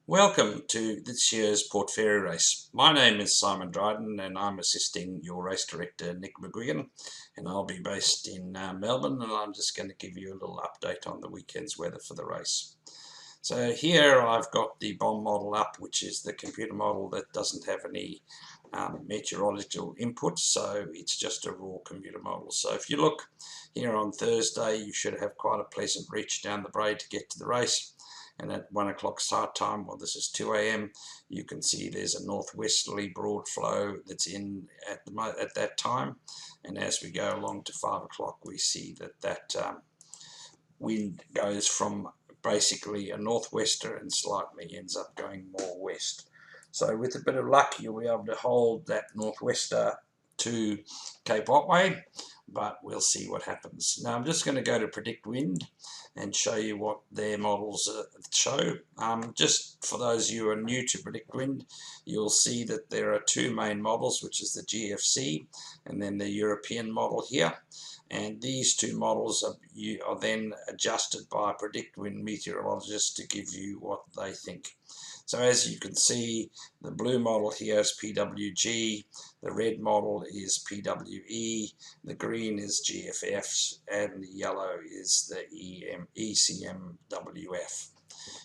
Welcome to this year's Port Fairy race. My name is Simon Dryden and I'm assisting your race director Nick McGuigan, and I'll be based in Melbourne, and I'm just going to give you a little update on the weekend's weather for the race. So here I've got the bomb model up, which is the computer model that doesn't have any meteorological input, so it's just a raw computer model. So if you look here on Thursday, you should have quite a pleasant reach down the brae to get to the race. And at 1 o'clock start time, well, this is 2 a.m., you can see there's a northwesterly broad flow that's in at that time. And as we go along to 5 o'clock, we see that wind goes from basically a northwester and slightly ends up going more west. So with a bit of luck, you'll be able to hold that northwester to Cape Otway, but we'll see what happens. Now I'm just going to go to predict wind and show you what their models show. Just for those of you who are new to predict wind, you'll see that there are two main models, which is the GFC and then the European model here. And these two models are then adjusted by predict wind meteorologists to give you what they think. So as you can see, the blue model here is PWG, the red model is PWE, the green is GFF, and the yellow is the ECMWF.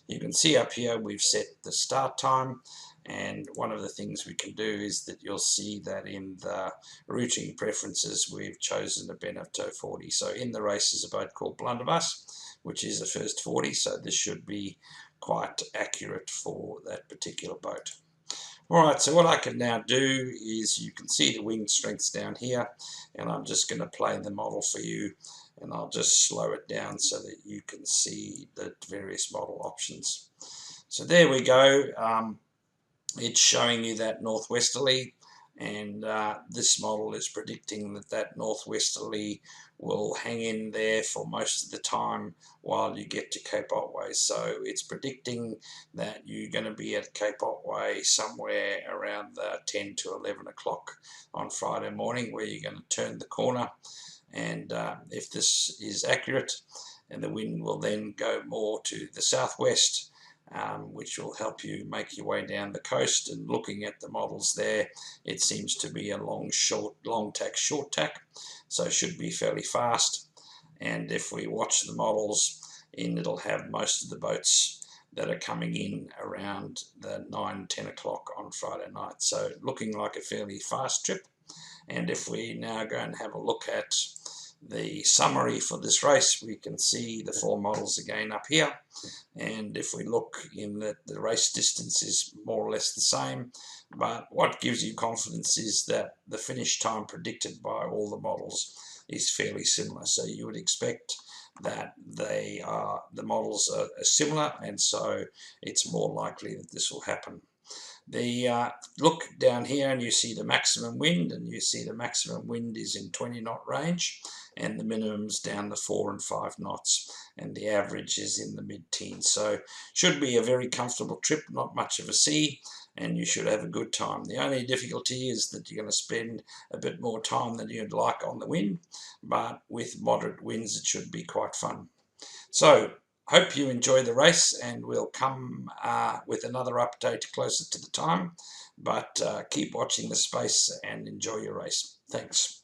You can see up here we've set the start time, and one of the things we can do is that you'll see that in the routing preferences we've chosen a Beneteau 40. So in the race is a boat called Blunderbuss, which is the first 40, so this should be quite accurate for that particular boat. Alright, so what I can now do is, you can see the wind strengths down here, and I'm just going to play the model for you, and I'll just slow it down so that you can see the various model options. So there we go. It's showing you that northwesterly, and this model is predicting that northwesterly will hang in there for most of the time while you get to Cape Otway. So it's predicting that you're going to be at Cape Otway somewhere around the 10 to 11 o'clock on Friday morning, where you're going to turn the corner. And if this is accurate, and the wind will then go more to the southwest, which will help you make your way down the coast. And looking at the models there, it seems to be a long tack, short tack, so it should be fairly fast. And if we watch the models it'll have most of the boats that are coming in around the 9-10 o'clock on Friday night, so looking like a fairly fast trip. And if we now go and have a look at the summary for this race, we can see the four models again up here, and if we look in that, the race distance is more or less the same, but what gives you confidence is that the finish time predicted by all the models is fairly similar. So you would expect that the models are similar, and so it's more likely that this will happen. Look down here and you see the maximum wind, and you see the maximum wind is in 20 knot range, and the minimum's down to 4 and 5 knots, and the average is in the mid-teens. So should be a very comfortable trip, not much of a sea, and you should have a good time. The only difficulty is that you're going to spend a bit more time than you'd like on the wind, but with moderate winds it should be quite fun. So hope you enjoy the race, and we'll come with another update closer to the time, but keep watching the space and enjoy your race. Thanks.